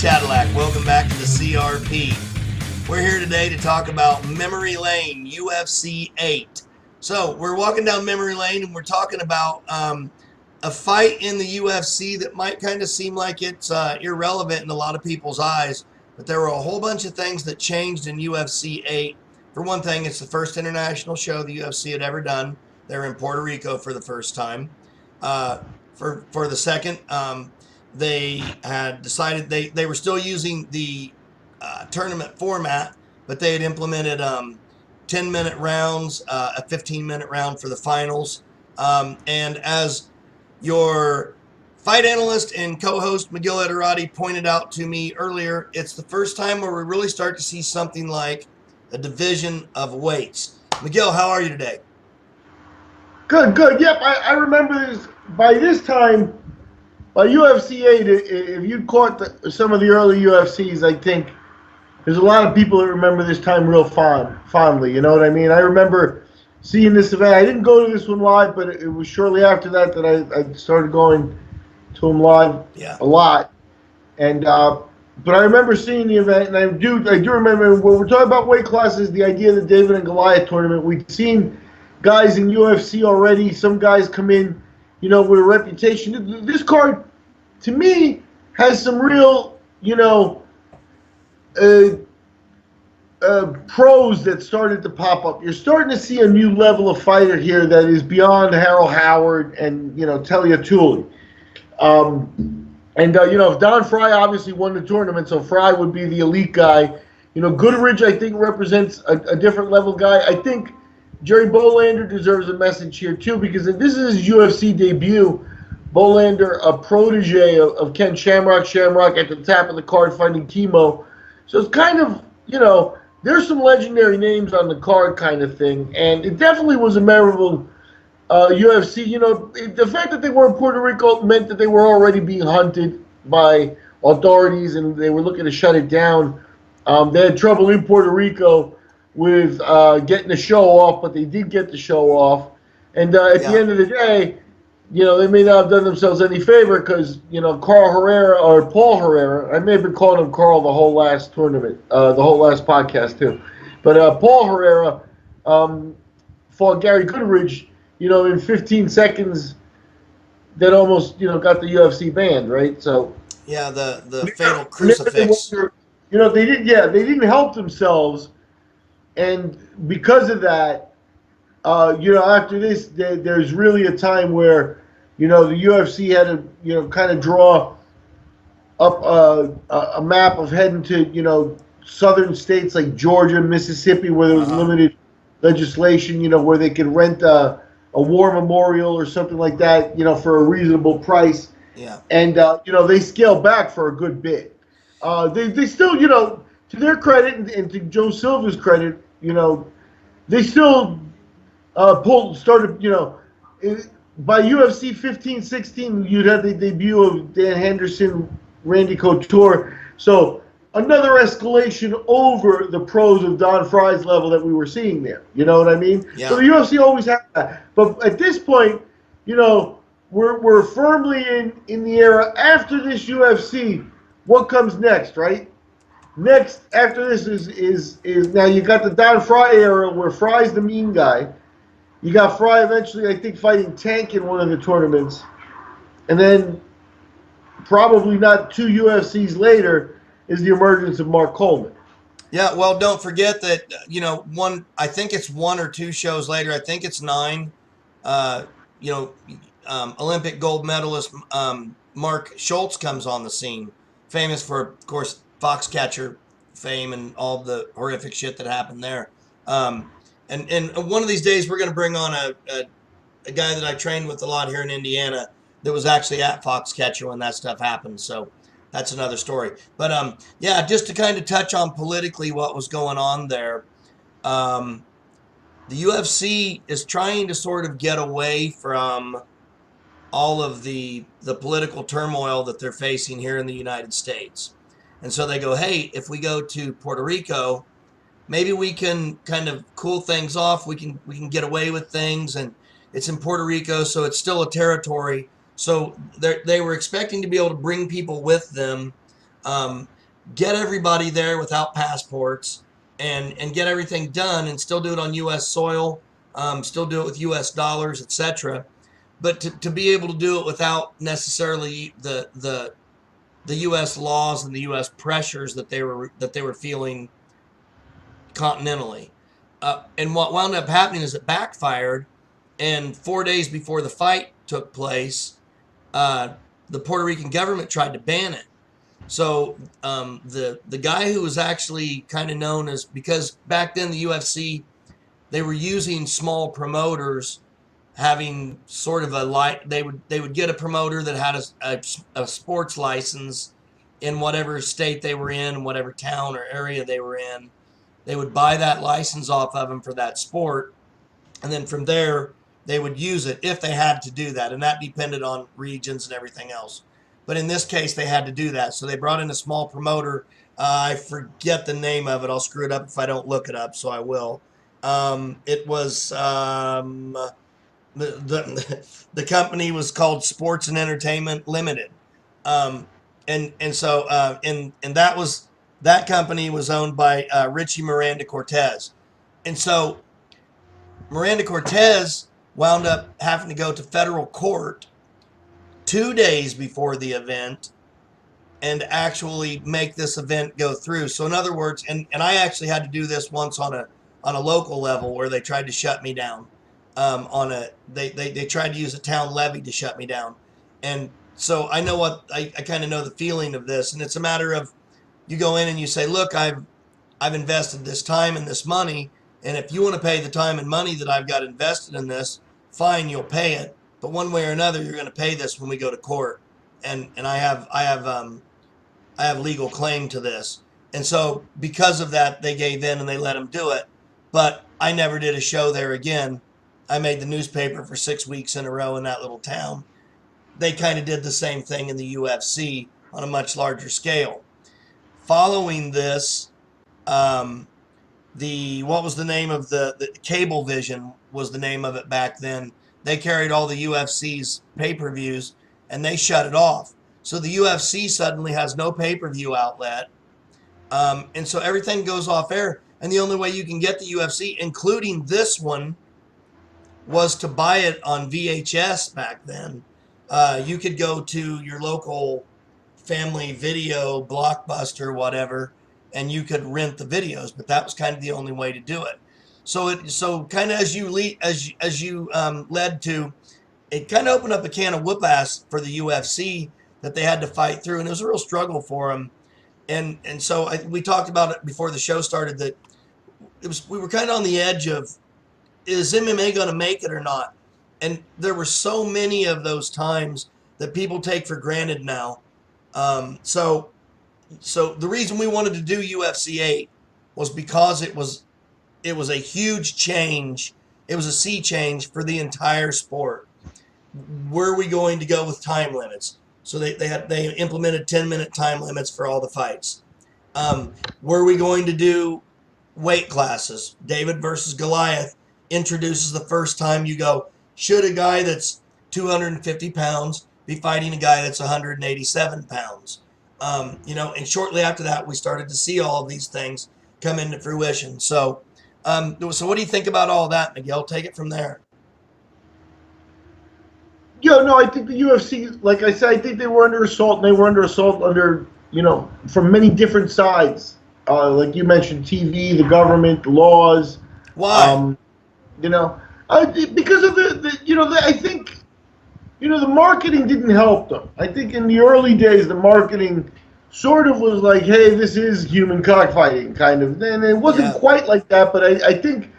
Chadillac. Welcome back to the CRP. We're here today to talk about Memory Lane, UFC 8. So we're walking down memory lane and we're talking about a fight in the UFC that might kind of seem like it's irrelevant in a lot of people's eyes, but there were a whole bunch of things that changed in UFC 8. For one thing, it's the first international show the UFC had ever done. They're in Puerto Rico for the first time. For the second, they had decided they were still using the tournament format, but they had implemented 10-minute rounds, a 15-minute round for the finals. And as your fight analyst and co-host Miguel Iturrate pointed out to me earlier, it's the first time where we really start to see something like a division of weights. Miguel, how are you today? Good. Yep, I remember this. By this time, by UFC 8, if you caught some of the early UFCs, I think there's a lot of people that remember this time real fondly. You know what I mean? I remember seeing this event. I didn't go to this one live, but it was shortly after that I started going to them live a lot. And but I remember seeing the event, and I do remember when we're talking about weight classes, the idea of the David and Goliath tournament. We'd seen guys in UFC already. Some guys come in, with a reputation. This card, to me, has some real, pros that started to pop up. You're starting to see a new level of fighter here that is beyond Harold Howard and, Talia Tully. If Don Frye obviously won the tournament, so Frye would be the elite guy. Goodridge, I think, represents a different level guy. I think Jerry Bolander deserves a message here, too, because this is his UFC debut. Bolander, a protege of Ken Shamrock. Shamrock at the top of the card fighting Chemo. So it's kind of, there's some legendary names on the card kind of thing. And it definitely was a memorable UFC. The fact that they were in Puerto Rico meant that they were already being hunted by authorities and they were looking to shut it down. They had trouble in Puerto Rico with getting the show off, but they did get the show off. And at the end of the day, they may not have done themselves any favor because, Paul Herrera, I may have been calling him Carl the whole last tournament, the whole last podcast too. But Paul Herrera fought Gary Goodridge, in 15 seconds that almost, got the UFC banned, right? So yeah, the fatal crucifix. They didn't help themselves. And because of that, after this, there's really a time where, the UFC had to, kind of draw up a map of heading to, southern states like Georgia, Mississippi, where there was limited legislation, where they could rent a war memorial or something like that, for a reasonable price. Yeah. And, they scaled back for a good bit. They still, to their credit and to Joe Silva's credit, they still started, by UFC 15-16, you'd have the debut of Dan Henderson, Randy Couture. So another escalation over the pros of Don Frye's level that we were seeing there. You know what I mean? Yeah. So the UFC always had that. But at this point, we're firmly in the era after this UFC. What comes next, right? Next, after this is now you got the Don Frye era where Frye's the mean guy. You got Frye eventually, I think, fighting Tank in one of the tournaments. And then probably not 2 UFCs later is the emergence of Mark Coleman. Yeah, well, don't forget that, I think it's 1 or 2 shows later. I think it's 9. Olympic gold medalist Mark Schultz comes on the scene. Famous for, of course, Foxcatcher fame and all the horrific shit that happened there. And one of these days we're going to bring on a guy that I trained with a lot here in Indiana that was actually at Foxcatcher when that stuff happened. So that's another story. But just to kind of touch on politically what was going on there, the UFC is trying to sort of get away from all of the political turmoil that they're facing here in the United States. And so they go, hey, if we go to Puerto Rico, maybe we can kind of cool things off. We can get away with things, and it's in Puerto Rico, so it's still a territory. So they were expecting to be able to bring people with them. get everybody there without passports, and get everything done, and still do it on U.S. soil, still do it with U.S. dollars, etc. But to be able to do it without necessarily the U.S. laws and the U.S. pressures that they were feeling continentally. And what wound up happening is it backfired, and 4 days before the fight took place, uh, the Puerto Rican government tried to ban it. So the guy who was actually kind of known as, because back then the UFC, they were using small promoters, having sort of a light. They would get a promoter that had a sports license in whatever state they were in, whatever town or area they were in. They would buy that license off of them for that sport, and then from there they would use it if they had to do that, and that depended on regions and everything else. But in this case, they had to do that, so they brought in a small promoter. I forget the name of it. I'll screw it up if I don't look it up, so I will. It was the company was called Sports and Entertainment Limited, um, and that company was owned by Richie Miranda Cortez, and so Miranda Cortez wound up having to go to federal court 2 days before the event and actually make this event go through. So in other words, and I actually had to do this once on a local level where they tried to shut me down. They tried to use a town levy to shut me down, and so I know what I kind of know the feeling of this, and it's a matter of, you go in and you say, look, I've invested this time and this money, and if you want to pay the time and money that I've got invested in this, fine, you'll pay it. But one way or another, you're going to pay this when we go to court, and I have legal claim to this. And so because of that, they gave in and they let him do it. But I never did a show there again. I made the newspaper for 6 weeks in a row in that little town. They kind of did the same thing in the UFC on a much larger scale. Following this, what was the name of the Cablevision was the name of it back then. They carried all the UFC's pay-per-views, and they shut it off. So the UFC suddenly has no pay-per-view outlet, and so everything goes off air. And the only way you can get the UFC, including this one, was to buy it on VHS back then. You could go to your local family video, Blockbuster, whatever, and you could rent the videos, but that was kind of the only way to do it. So kind of as you led to, it kind of opened up a can of whoop ass for the UFC that they had to fight through, and it was a real struggle for them. And so we talked about it before the show started, that we were kind of on the edge of, is MMA going to make it or not? And there were so many of those times that people take for granted now. So the reason we wanted to do UFC 8 was because it was a huge change. It was a sea change for the entire sport. Were we going to go with time limits? So they implemented 10-minute time limits for all the fights. Were we going to do weight classes? David versus Goliath introduces the first time you go, should a guy that's 250 pounds be fighting a guy that's 187 pounds? And shortly after that, we started to see all of these things come into fruition. So what do you think about all that, Miguel? Take it from there. Yeah, no, I think the UFC, like I said, I think they were under assault, and they were under assault from many different sides. Like you mentioned, TV, the government, the laws. Why? Because of I think, the marketing didn't help them. I think in the early days, the marketing sort of was like, hey, this is human cockfighting, kind of. And it wasn't quite like that, but I think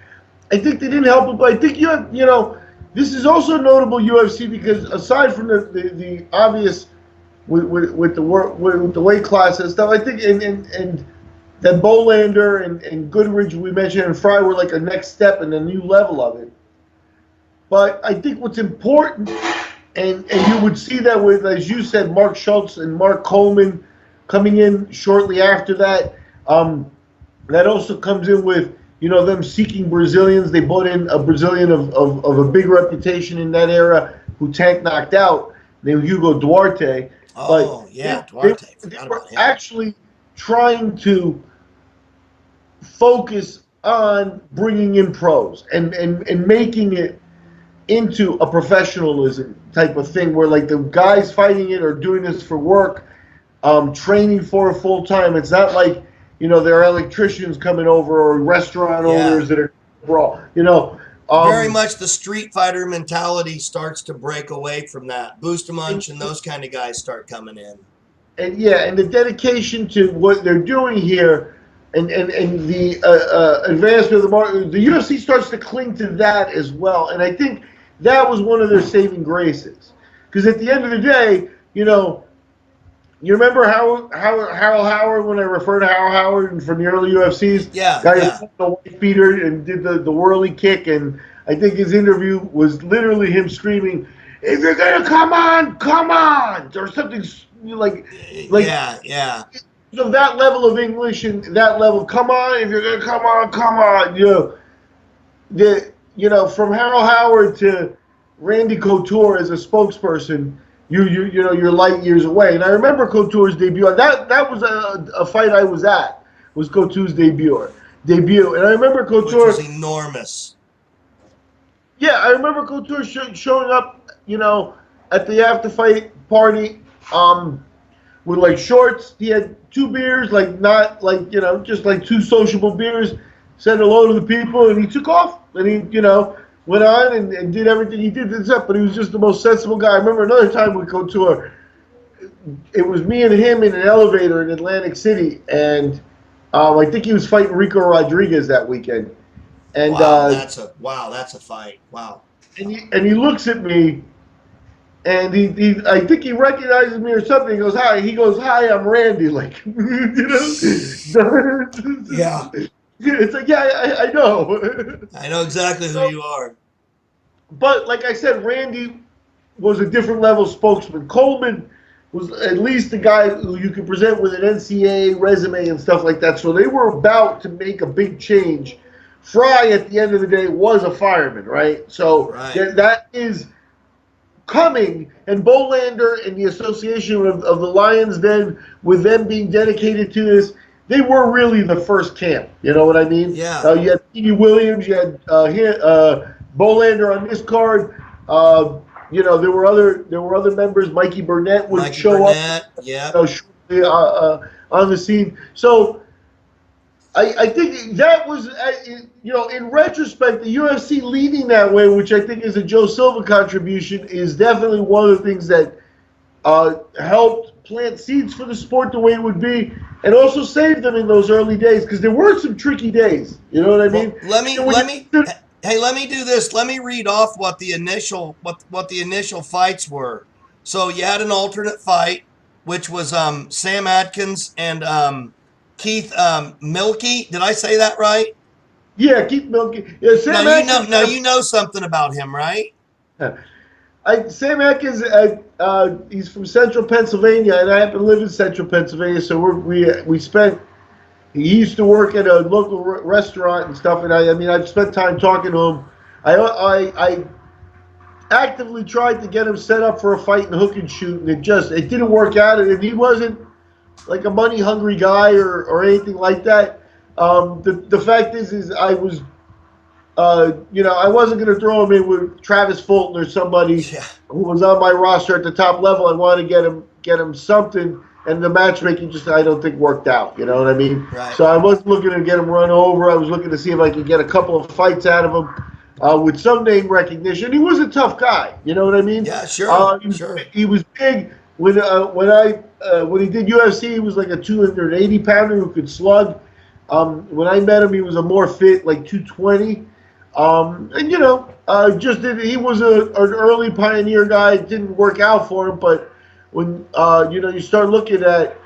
they didn't help it. But I think this is also notable UFC because aside from the obvious with the weight class and stuff, I think and that Bolander and Goodridge we mentioned and Frye were like a next step and a new level of it. But I think what's important, and you would see that with, as you said, Mark Schultz and Mark Coleman coming in shortly after that. That also comes in with them seeking Brazilians. They brought in a Brazilian of a big reputation in that era who Tank knocked out, named Hugo Duarte. Oh, yeah, Duarte. They were actually trying to focus on bringing in pros and making it into a professionalism type of thing where like the guys fighting it are doing this for work, training for it full time. It's not like, there are electricians coming over or restaurant owners that are brawl, Very much the street fighter mentality starts to break away from that. Boostamunch and those kind of guys start coming in. And and the dedication to what they're doing here and the advancement of the market, the UFC starts to cling to that as well. And I think that was one of their saving graces. Because at the end of the day, you remember Harold Howard when I refer to Harold Howard from the early UFCs? Guy who the white beater and did the whirly kick, and I think his interview was literally him screaming, "If you're gonna come on," or something like So that level of English and that level, come on, if you're gonna come on. From Harold Howard to Randy Couture as a spokesperson. You're light years away. And I remember Couture's debut. That was a fight I was at. Was Couture's debut. And I remember Couture, which was enormous. Yeah, I remember Couture showing up, at the after fight party, with like shorts. He had 2 beers, just like 2 sociable beers. Said hello to the people, and he took off. And he, went on and did everything he did. But he was just the most sensible guy. I remember another time with Couture, it was me and him in an elevator in Atlantic City, and I think he was fighting Rico Rodriguez that weekend. And that's a fight. Wow. And he looks at me, and he I think he recognizes me or something. He goes, "Hi." He goes, "Hi, I'm Randy." Like, Yeah. It's like, I know. I know exactly who you are. But like I said, Randy was a different level spokesman. Coleman was at least the guy who you could present with an NCAA resume and stuff like that. So they were about to make a big change. Frye, at the end of the day, was a fireman, right? So that is coming. And Bolander and the association of the Lions then, with them being dedicated to this, they were really the first camp. You know what I mean? Yeah. You had Petey Williams, you had Bolander on this card. There were other members. Mikey Burnett would show up. Yeah. Shortly, on the scene. So I think that was, in retrospect, the UFC leading that way, which I think is a Joe Silva contribution, is definitely one of the things that helped plant seeds for the sport the way it would be, and also saved them in those early days, because there were some tricky days. You know what I mean? Well, let me do this. Let me read off what the initial fights were. So you had an alternate fight, which was Sam Atkins and Keith Milkey. Did I say that right? Yeah, Keith Milkey. Yeah, Sam Atkins. Now you know something about him, right? Sam Atkins, he's from Central Pennsylvania, and I happen to live in Central Pennsylvania, so we spent. He used to work at a local restaurant and stuff, and I've spent time talking to him. I actively tried to get him set up for a fight in hook and shoot, and it didn't work out, and he wasn't like a money hungry guy or anything like that. The fact is I was. I wasn't going to throw him in with Travis Fulton or somebody who was on my roster at the top level. I wanted to get him something, and the matchmaking I don't think worked out. You know what I mean? Right. So I wasn't looking to get him run over. I was looking to see if I could get a couple of fights out of him with some name recognition. He was a tough guy. You know what I mean? Yeah, sure. Sure. He was big when he did UFC. He was like a 280 pounder who could slug. When I met him, he was a more fit, like 220. He was an early pioneer guy. It didn't work out for him, but when you start looking at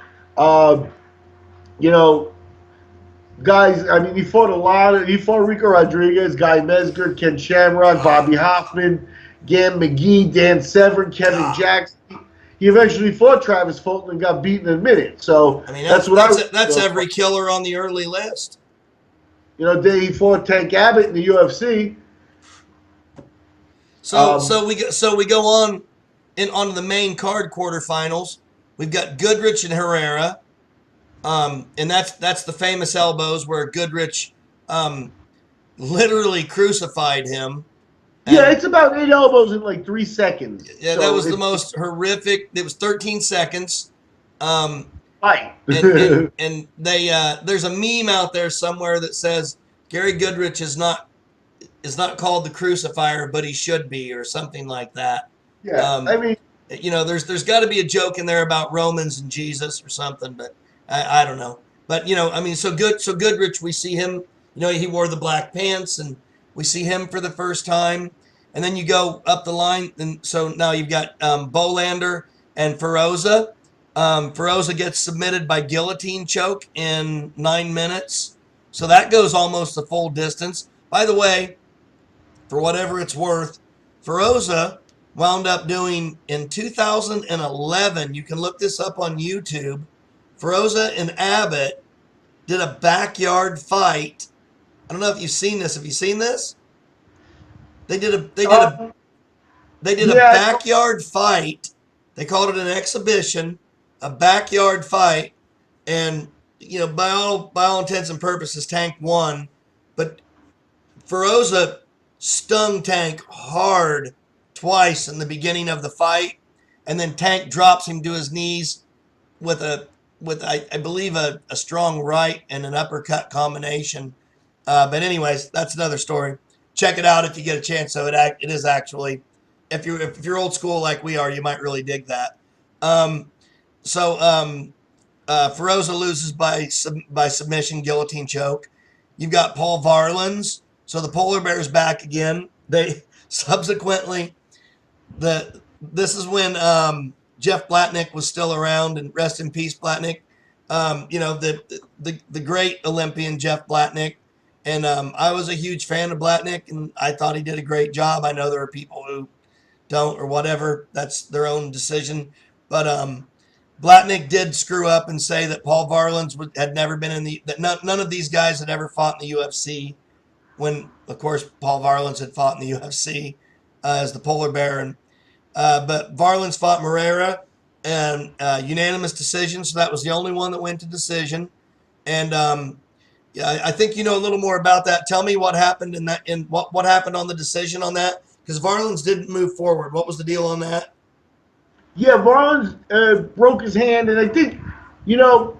guys. He fought he fought Rico Rodriguez, Guy Mesger, Ken Shamrock, Bobby Hoffman, Gam McGee, Dan Severn, Kevin Jackson. He eventually fought Travis Fulton and got beaten in a minute. So that's every killer on the early list. He fought Tank Abbott in the UFC. So we go on the main card quarterfinals. We've got Goodrich and Herrera. And that's the famous elbows where Goodrich literally crucified him. Yeah, And it's about 8 elbows in like 3 seconds. yeah, that So was the it's most horrific. It was 13 seconds. Um, fight. and they there's a meme out there somewhere that says Gary Goodrich is not called the crucifier, but he should be, or something like that. Yeah, I Um, mean, there's got to be a joke in there about Romans and Jesus or something, but I don't know. But I mean, so Goodrich, we see him. He wore the black pants, and we see him for the first time. And then you go up the line, and so now you've got Bolander and Feroza. Feroza gets submitted by guillotine choke in 9 minutes, so that goes almost the full distance. By the way, for whatever it's worth, Feroza wound up doing in 2011. You can look this up on YouTube. Feroza and Abbott did a backyard fight. I don't know if you've seen this. Have you seen this? They did a they did a um, they did a yeah, backyard fight. They called it an exhibition, a backyard fight, and by all intents and purposes, Tank won. But Feroza stung Tank hard twice in the beginning of the fight, and then Tank drops him to his knees with I believe a strong right and an uppercut combination. But anyways, that's another story. Check it out if you get a chance. So it is actually, if you're old school like we are, you might really dig that. Um, so Feroza loses by submission, guillotine choke. You've got Paul Varlins. So the polar bear's back again. They subsequently this is when Jeff Blatnick was still around, and rest in peace, Blatnick. The great Olympian Jeff Blatnick, and I was a huge fan of Blatnick, and I thought he did a great job. I know there are people who don't or whatever. That's their own decision, but Blatnick did screw up and say that Paul Varlins had never been that none of these guys had ever fought in the UFC. When, of course, Paul Varlins had fought in the UFC as the polar bear. But Varlins fought Moreira and unanimous decision, so that was the only one that went to decision. And yeah, I think you know a little more about that. Tell me what happened what happened on the decision on that, because Varlins didn't move forward. What was the deal on that? yeah, Varlins broke his hand, and I think, you know,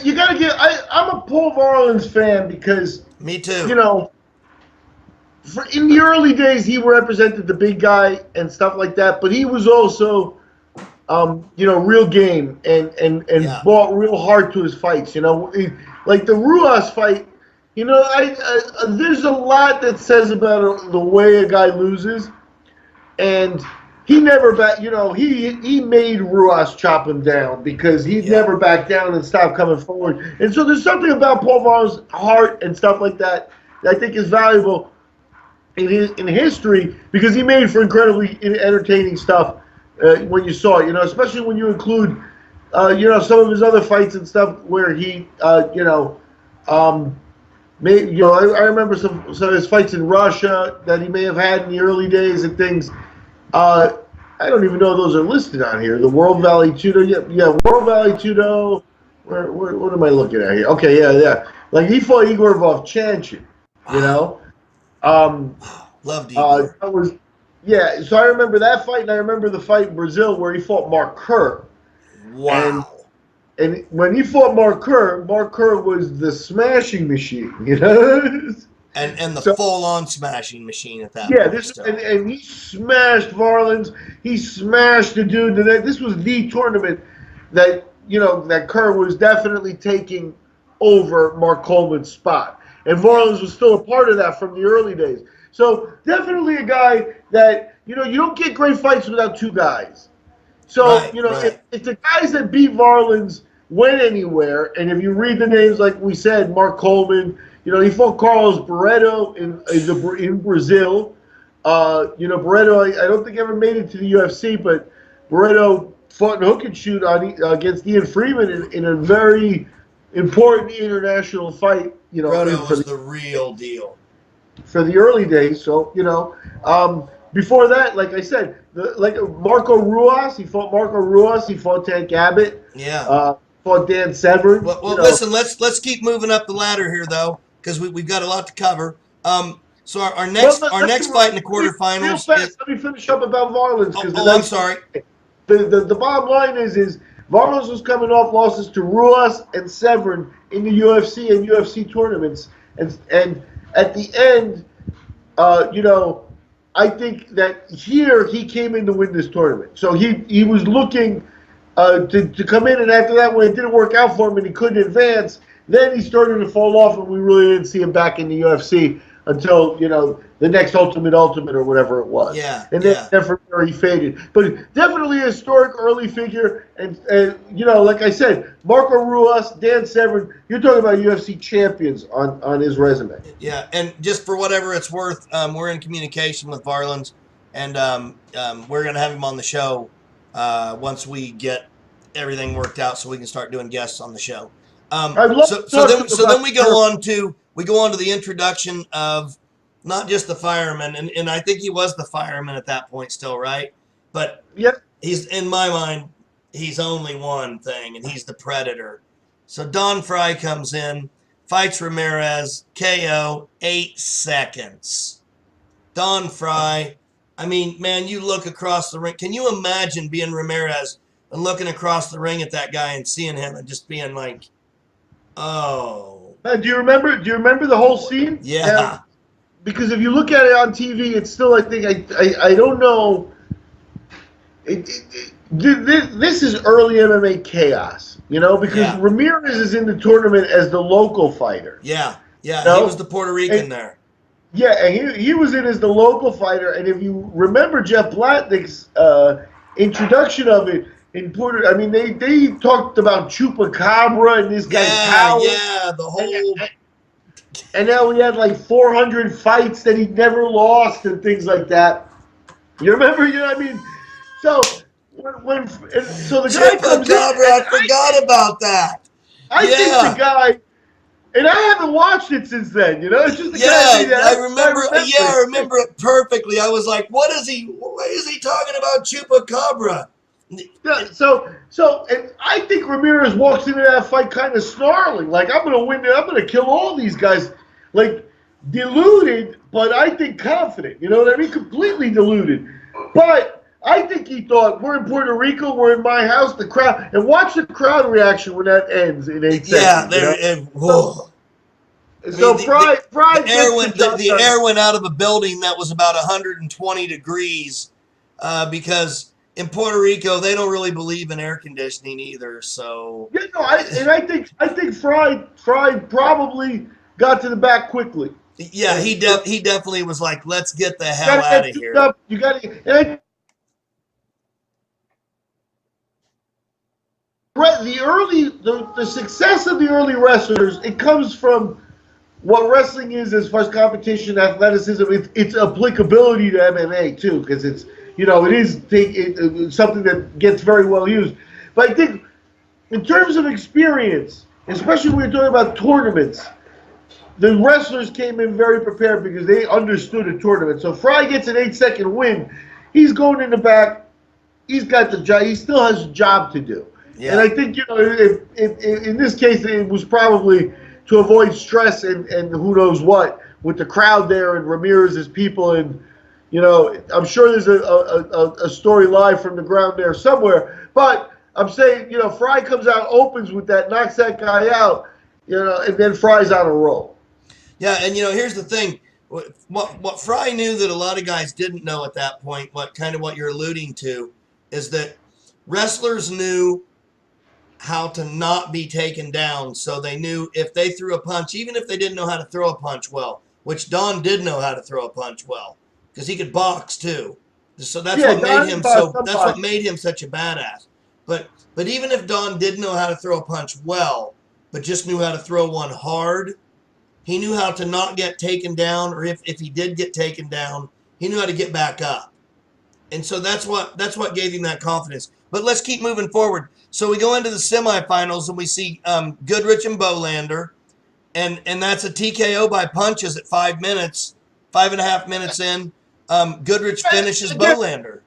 you got to get. I'm a Paul Varlins fan because, Me too. you know, in the early days he represented the big guy and stuff like that, but he was also, real game and Yeah. bought real hard to his fights. Like the Ruas fight. There's a lot that says about the way a guy loses, and he never back. He made Ruas chop him down because he Yeah. never backed down and stopped coming forward. And so there's something about Paul Varlins' heart and stuff like that I think is valuable in history, because he made for incredibly entertaining stuff when you saw it. Especially when you include some of his other fights and stuff where he I remember some of his fights in Russia that he may have had in the early days and things. I don't even know if those are listed on here. The World Valley Tudo, yeah, World Valley Tudo. What am I looking at here? Okay, yeah. Like he fought Igor Vovchanchin, you know. Loved Igor. That was, yeah. So I remember that fight, and I remember the fight in Brazil where he fought Mark Kerr. Wow. And when he fought Mark Kerr was the smashing machine, And the So- full-on smashing machine at that Yeah, point. Still. and he smashed Varlins. He smashed the dude. This was the tournament that that Kerr was definitely taking over Mark Coleman's spot, and Varlins was still a part of that from the early days. So definitely a guy that you don't get great fights without two guys. So Right. if the guys that beat Varlins went anywhere, and if you read the names like we said, Mark Coleman. He fought Carlos Barreto in Brazil. Barreto, I don't think ever made it to the UFC, but Barreto fought in hook and shoot against Ian Freeman in a very important international fight. Brodo was the real deal. For the early days. So before that, like I said, Marco Ruas, he fought Tank Abbott. Yeah. fought Dan Severn. Well, listen, let's keep moving up the ladder here though, because we've got a lot to cover. So our next fight in the real quarterfinals fast. is. Let me finish up about Varlins because I'm sorry. The bottom line is Varlins was coming off losses to Ruas and Severn in the UFC and UFC tournaments, and at the end, I think that here he came in to win this tournament. So he was looking to come in, and after that, when it didn't work out for him and he couldn't advance, then he started to fall off, and we really didn't see him back in the UFC until the next Ultimate or whatever it was. Yeah. And then from there he faded. But definitely a historic early figure, and like I said, Marco Ruas, Dan Severn, you're talking about UFC champions on his resume. Yeah, and just for whatever it's worth, we're in communication with Varlins, and we're going to have him on the show once we get everything worked out, so we can start doing guests on the show. So then we go on to the introduction of not just the fireman, and I think he was the fireman at that point still, right? But he's, in my mind, he's only one thing, and he's the predator. So Don Frye comes in, fights Ramirez, KO, 8 seconds. Don Frye, I mean, man, you look across the ring. Can you imagine being Ramirez and looking across the ring at that guy and seeing him and just being like, oh. Do you remember the whole scene? Yeah. Because if you look at it on TV, it's still, I think, I don't know. This is early MMA chaos, because Ramirez is in the tournament as the local fighter. Yeah, he was the Puerto Rican there. Yeah, and he was in as the local fighter, and if you remember Jeff Blatnick's introduction of it in Puerto, I mean, they talked about Chupacabra and this guy's power. Yeah, the whole. And now he had like 400 fights that he never lost and things like that. You remember? I mean, so so the guy comes in. I forgot about that. I think the guy, and I haven't watched it since then. It's just the guy. I remember. I remember it perfectly. I was like, "What is he talking about, Chupacabra?" Yeah, so, and I think Ramirez walks into that fight kind of snarling, like, I'm going to win, I'm going to kill all these guys, like, deluded, but I think confident, you know what I mean? Completely deluded. But I think he thought, we're in Puerto Rico, we're in my house, the crowd, and watch the crowd reaction when that ends in 8 seconds. So Frye the air went out of a building that was about 120 degrees because in Puerto Rico, they don't really believe in air conditioning either. So I think Frye probably got to the back quickly. Yeah, he definitely was like, let's get the hell out of here. You got to. The success of the early wrestlers, it comes from what wrestling is as far as competition, athleticism. Its applicability to MMA too, because it's. It is something that gets very well used. But I think in terms of experience, especially when you're talking about tournaments, the wrestlers came in very prepared because they understood a tournament. So Frye gets an 8-second win. He's going in the back. He's got the job. He still has a job to do. Yeah. And I think, if in this case, it was probably to avoid stress and who knows what with the crowd there and Ramirez's people and I'm sure there's a story live from the ground there somewhere. But I'm saying, Frye comes out, opens with that, knocks that guy out, and then Frye's on a roll. Yeah, and here's the thing. What Frye knew that a lot of guys didn't know at that point, what you're alluding to, is that wrestlers knew how to not be taken down. So they knew if they threw a punch, even if they didn't know how to throw a punch well, which Don did know how to throw a punch well. Because he could box too, so that's what made him That's what made him such a badass. But even if Don did know how to throw a punch well, but just knew how to throw one hard, he knew how to not get taken down, or if he did get taken down, he knew how to get back up. And so that's what gave him that confidence. But let's keep moving forward. So we go into the semifinals and we see Goodrich and Bolander, and that's a TKO by punches at 5 minutes, 5.5 minutes in. Goodrich finishes Bolander.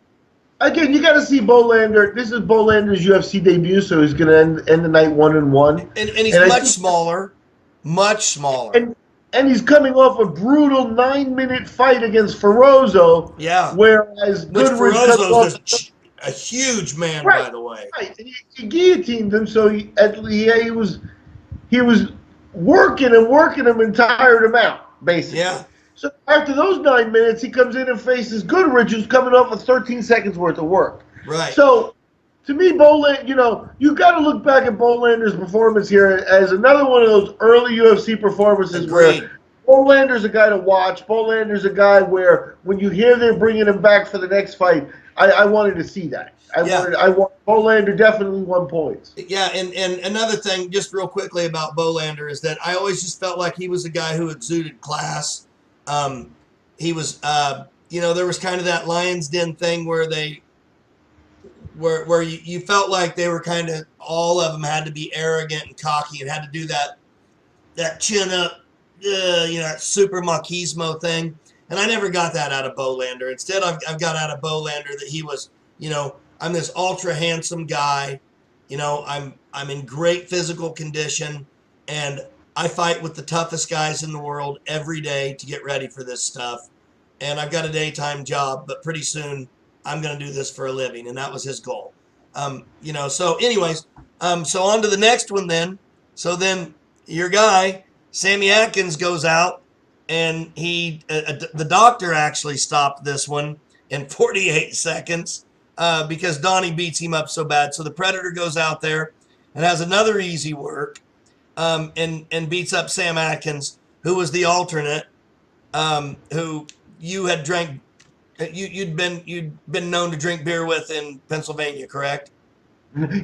Again, you got to see Bolander. This is Bolander's UFC debut, so he's going to end the night 1-1. And he's much smaller, much smaller. And he's coming off a brutal 9-minute fight against Ferozzo. Yeah. Whereas Goodridge Ferozzo's a huge man, right, by the way. Right. And he guillotined him, so he was working him and tired him out, basically. Yeah. So after those 9 minutes, he comes in and faces Goodridge, who's coming off of 13 seconds worth of work. Right. So, to me, Bolander, you got to look back at Bolander's performance here as another one of those early UFC performances where Bolander's a guy to watch. Bolander's a guy where when you hear they're bringing him back for the next fight, I wanted to see that. Bolander definitely won points. Yeah, and another thing, just real quickly about Bolander is that I always just felt like he was a guy who exuded class. He was, there was kind of that Lion's Den thing where where you felt like they were kind of, all of them had to be arrogant and cocky and had to do that chin up, that super machismo thing. And I never got that out of Bolander. Instead, I've got out of Bolander that he was, I'm this ultra handsome guy. I'm in great physical condition, and I fight with the toughest guys in the world every day to get ready for this stuff. And I've got a daytime job, but pretty soon I'm going to do this for a living. And that was his goal. So anyways, so on to the next one then. So then your guy, Sammy Atkins, goes out, and the doctor actually stopped this one in 48 seconds because Donnie beats him up so bad. So the Predator goes out there and has another easy work. And beats up Sam Atkins, who was the alternate, who you had drank, you'd been known to drink beer with in Pennsylvania, correct?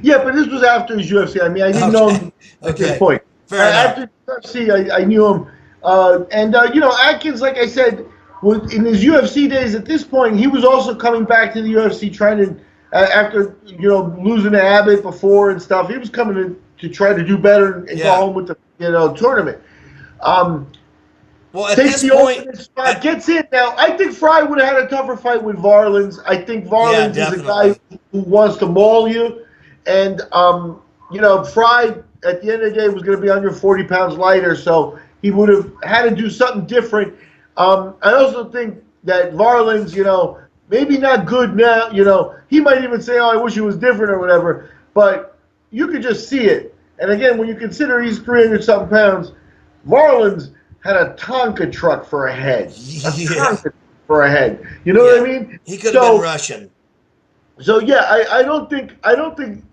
Yeah, but this was after his UFC. I mean, I didn't know him at this point. Fair enough. After UFC, I knew him. Atkins, like I said, was in his UFC days. At this point, he was also coming back to the UFC, trying to after losing to Abbott before and stuff. He was coming to try to do better and go home with the tournament. Well, at this point, spot, gets in. Now, I think Frye would have had a tougher fight with Varlins. I think Varlins is a guy who wants to maul you. And, Frye, at the end of the day, was going to be under 40 pounds lighter, so he would have had to do something different. I also think that Varlins, maybe not good now. He might even say, I wish it was different or whatever. But you could just see it. And again, when you consider he's 300-something pounds, Varlins had a Tonka truck for a head. Tonka for a head. You know what I mean? He could have been Russian. So yeah, I don't think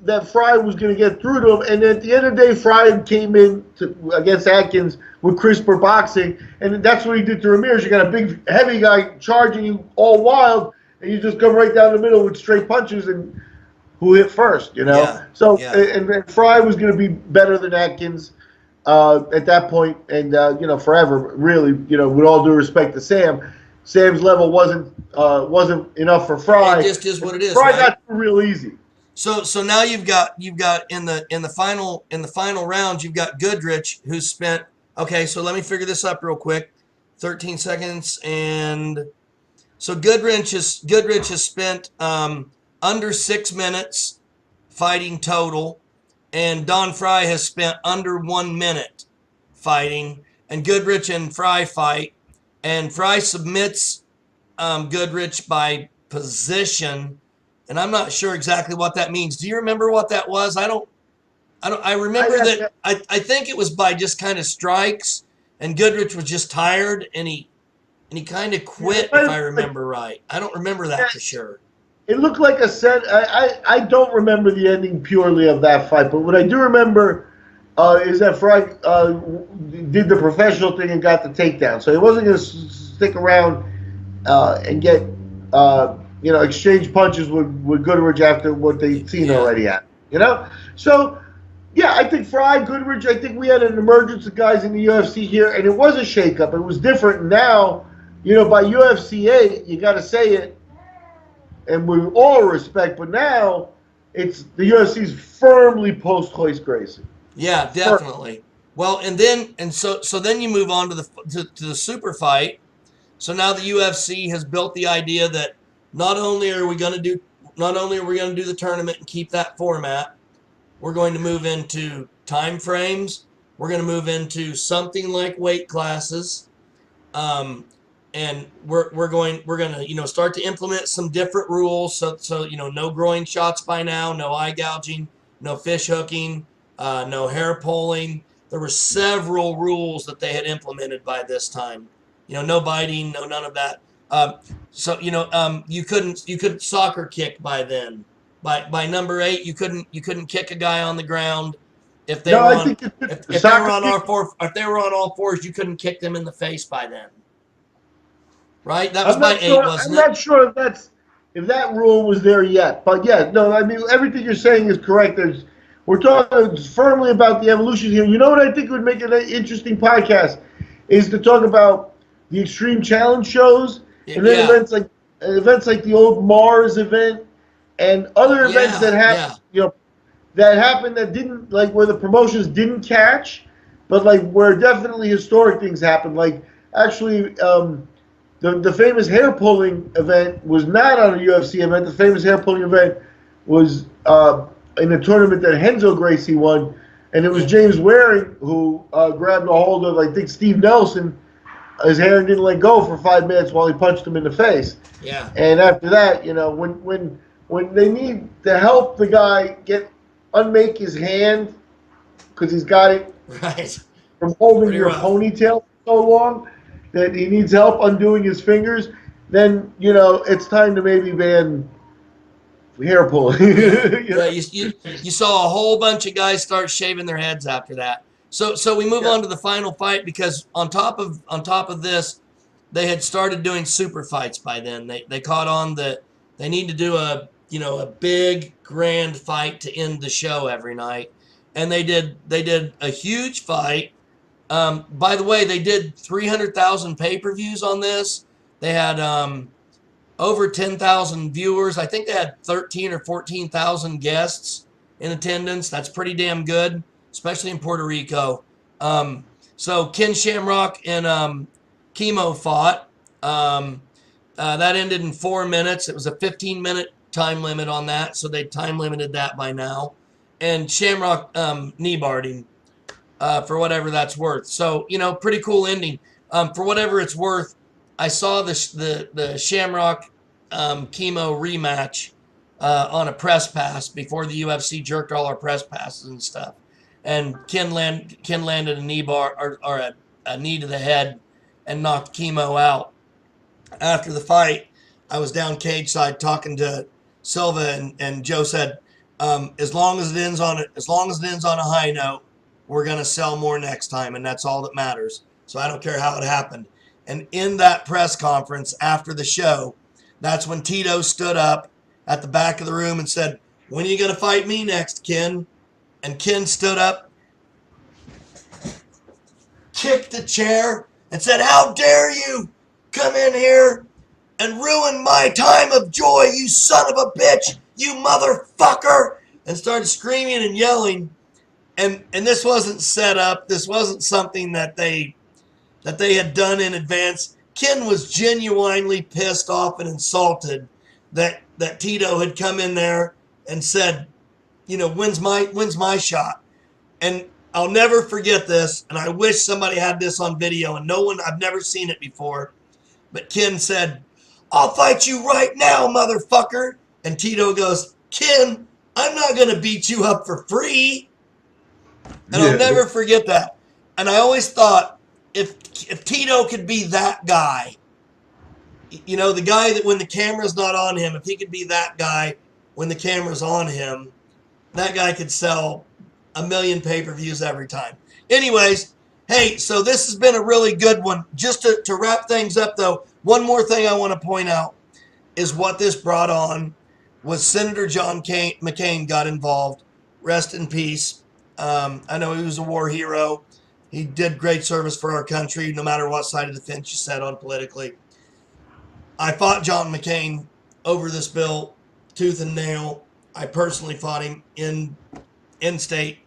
that Frye was going to get through to him. And at the end of the day, Frye came in against Atkins with crisper boxing, and that's what he did to Ramirez. You got a big, heavy guy charging you all wild, and you just come right down the middle with straight punches and who hit first, Yeah, So and Frye was going to be better than Atkins at that point, and forever, really. With all due respect to Sam, Sam's level wasn't enough for Frye. It just is what it is. Frye got through real easy. So now you've got in the final round, you've got Goodrich, who's spent. Okay, so let me figure this up real quick. 13 seconds, and so Goodrich has spent under 6 minutes fighting total, and Don Frye has spent under 1 minute fighting. And Goodrich and Frye fight, and Frye submits Goodrich by position, and I'm not sure exactly what that means. Do you remember what that was? I remember that I think it was by just kind of strikes, and Goodrich was just tired, and he kind of quit, if I remember right. I don't remember that for sure. It looked like a set. I don't remember the ending purely of that fight, but what I do remember is that Frye did the professional thing and got the takedown. So he wasn't going to stick around and get exchange punches with Goodrich after what they'd seen already at. So yeah, I think Frye, Goodrich. I think we had an emergence of guys in the UFC here, and it was a shakeup. It was different. Now, by UFC 8, you got to say it, and with all respect, but now it's the UFC's firmly post Royce Gracie. Yeah, definitely. Well, and then you move on to the super fight. So now the UFC has built the idea that not only are we going to do not only are we going to do the tournament and keep that format, we're going to move into time frames. We're going to move into something like weight classes. And we're going to start to implement some different rules. So no groin shots by now, no eye gouging, no fish hooking, no hair pulling. There were several rules that they had implemented by this time. No biting, no none of that. You couldn't soccer kick by then. By number 8, you couldn't kick a guy on the ground if they No, were I on think if they were soccer on kick, if they were on all fours. You couldn't kick them in the face by then. Right? That was I'm by not 8, sure. I'm wasn't it? not sure if that rule was there yet. But yeah, no. I mean, everything you're saying is correct. We're talking firmly about the evolution here. You know what I think would make it an interesting podcast is to talk about the extreme challenge shows, and then Yeah. events like the old Mars event and other events that happen. Yeah. That happened that didn't, like, where the promotions didn't catch, but like where definitely historic things happened. Like actually. The famous hair pulling event was not on a UFC event. The famous hair pulling event was in a tournament that Renzo Gracie won, and it was James Waring who grabbed a hold of, I think, Steve Nelson, his hair, and didn't let go for 5 minutes while he punched him in the face. Yeah. And after that, when they need to help the guy unmake his hand because he's got it Right. from holding Pretty your rough. ponytail so long that he needs help undoing his fingers, then it's time to maybe ban hair pulling. You saw a whole bunch of guys start shaving their heads after that. So we move on to the final fight, because on top of this, they had started doing super fights by then. They caught on that they need to do a big grand fight to end the show every night, and they did a huge fight. By the way, they did 300,000 pay-per-views on this. They had over 10,000 viewers. I think they had 13 or 14,000 guests in attendance. That's pretty damn good, especially in Puerto Rico. So Ken Shamrock and Chemo fought. That ended in 4 minutes. It was a 15-minute time limit on that, so they time limited that by now. And Shamrock knee-barred him. For whatever that's worth. So, pretty cool ending. For whatever it's worth, I saw the Shamrock Chemo rematch on a press pass before the UFC jerked all our press passes and stuff. And Ken landed a knee bar or a knee to the head and knocked Chemo out. After the fight, I was down cage side talking to Silva, and Joe said, as long as it ends on a high note, we're going to sell more next time, and that's all that matters. So I don't care how it happened. And in that press conference after the show, that's when Tito stood up at the back of the room and said, "When are you going to fight me next, Ken?" And Ken stood up, kicked the chair, and said, "How dare you come in here and ruin my time of joy, you son of a bitch, you motherfucker," and started screaming and yelling. And this wasn't set up. This wasn't something that they had done in advance. Ken was genuinely pissed off and insulted that Tito had come in there and said, when's my shot? And I'll never forget this, and I wish somebody had this on video, and I've never seen it before. But Ken said, "I'll fight you right now, motherfucker." And Tito goes, "Ken, I'm not going to beat you up for free." And I'll never forget that. And I always thought, if Tito could be that guy, the guy that when the camera's not on him, if he could be that guy when the camera's on him, that guy could sell 1 million pay-per-views every time. Anyways, hey, so this has been a really good one. Just to wrap things up, though, one more thing I want to point out is what this brought on was Senator John McCain got involved. Rest in peace. I know he was a war hero. He did great service for our country, no matter what side of the fence you sat on politically. I fought John McCain over this bill, tooth and nail. I personally fought him in state,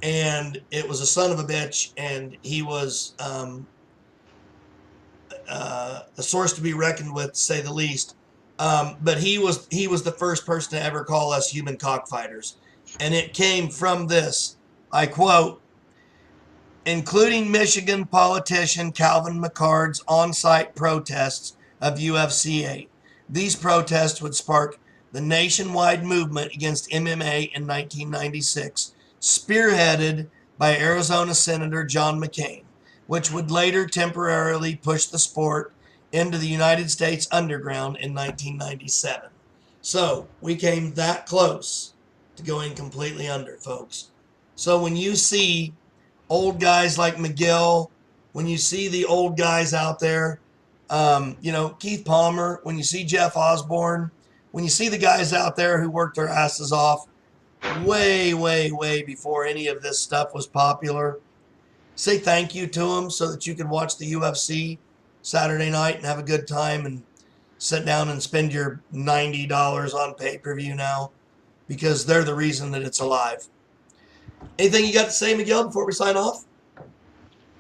and it was a son of a bitch, and he was a source to be reckoned with, to say the least. But he was the first person to ever call us human cockfighters. And it came from this. I quote, including Michigan politician Calvin McCard's on-site protests of UFC 8. These protests would spark the nationwide movement against MMA in 1996, spearheaded by Arizona Senator John McCain, which would later temporarily push the sport into the United States underground in 1997. So we came that close to going completely under, folks. So when you see old guys like Miguel, when you see the old guys out there, Keith Palmer, when you see Jeff Osborne, when you see the guys out there who worked their asses off way, way, way before any of this stuff was popular, say thank you to them so that you can watch the UFC Saturday night and have a good time and sit down and spend your $90 on pay-per-view now, because they're the reason that it's alive. Anything you got to say, Miguel, before we sign off?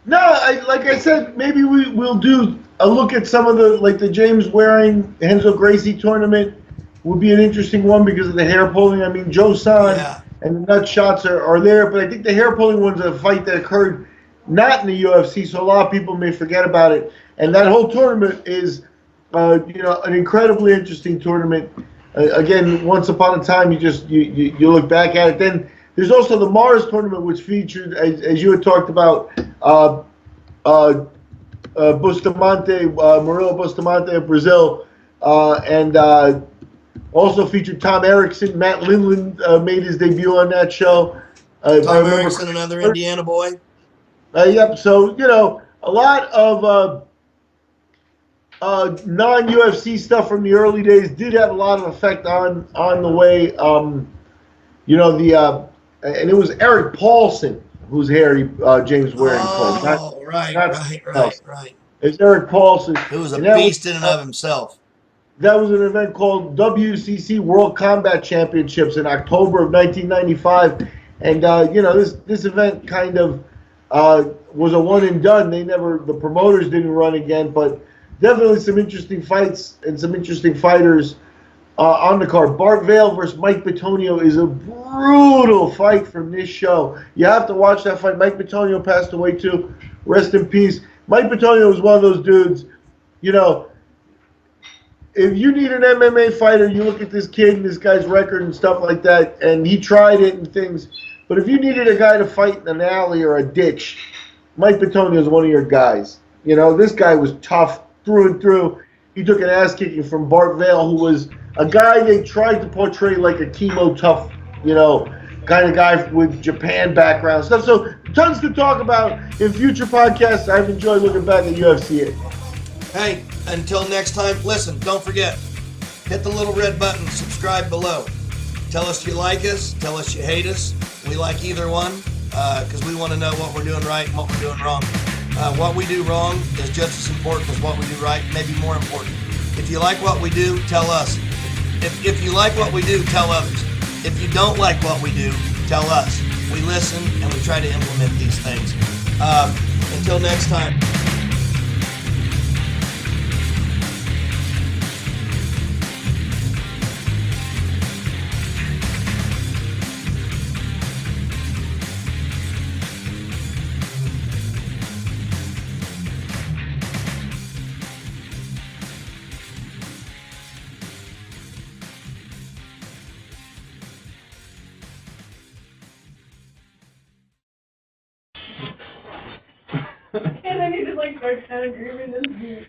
No, like I said, maybe we'll do a look at some of the James Waring, Renzo Gracie tournament would be an interesting one because of the hair pulling. I mean, Joe San and the nut shots are there, but I think the hair pulling one's a fight that occurred not in the UFC, so a lot of people may forget about it. And that whole tournament is, an incredibly interesting tournament. Again, once upon a time, you look back at it. Then there's also the Mars tournament, which featured, as you had talked about, Bustamante, Murilo Bustamante of Brazil, and also featured Tom Erickson. Matt Lindland made his debut on that show. Tom Erickson, another Indiana boy. Yep. So a lot of non-UFC stuff from the early days did have a lot of effect on the way. And it was Eric Paulson whose hair James Waring pulled. Right. It's Eric Paulson. It was a beast in and of himself. That was an event called WCC World Combat Championships in October of 1995, and this event kind of was a one and done. The promoters didn't run again, but definitely some interesting fights and some interesting fighters on the card. Bart Vale versus Mike Bitonio is a brutal fight from this show. You have to watch that fight. Mike Bitonio passed away too. Rest in peace. Mike Bitonio is one of those dudes, if you need an MMA fighter, you look at this kid and this guy's record and stuff like that, and he tried it and things. But if you needed a guy to fight in an alley or a ditch, Mike Bitonio is one of your guys. This guy was tough through and through. He took an ass kicking from Bart Vale, who was a guy they tried to portray like a chemo tough, kind of guy with Japan background stuff. So tons to talk about in future podcasts. I've enjoyed looking back at UFC 8. Hey, until next time, listen, don't forget, hit the little red button, subscribe below. Tell us you like us, tell us you hate us. We like either one, because we want to know what we're doing right and what we're doing wrong. What we do wrong is just as important as what we do right, maybe more important. If you like what we do, tell us. If you like what we do, tell others. If you don't like what we do, tell us. We listen and we try to implement these things. Until next time. And then he just starts kind of grooving his beat.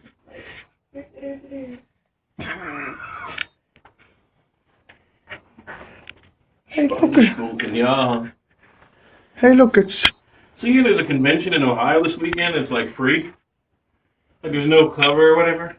Hey, look. Yeah. Hey, look, it's... See, there's a convention in Ohio this weekend. It's free. There's no cover or whatever.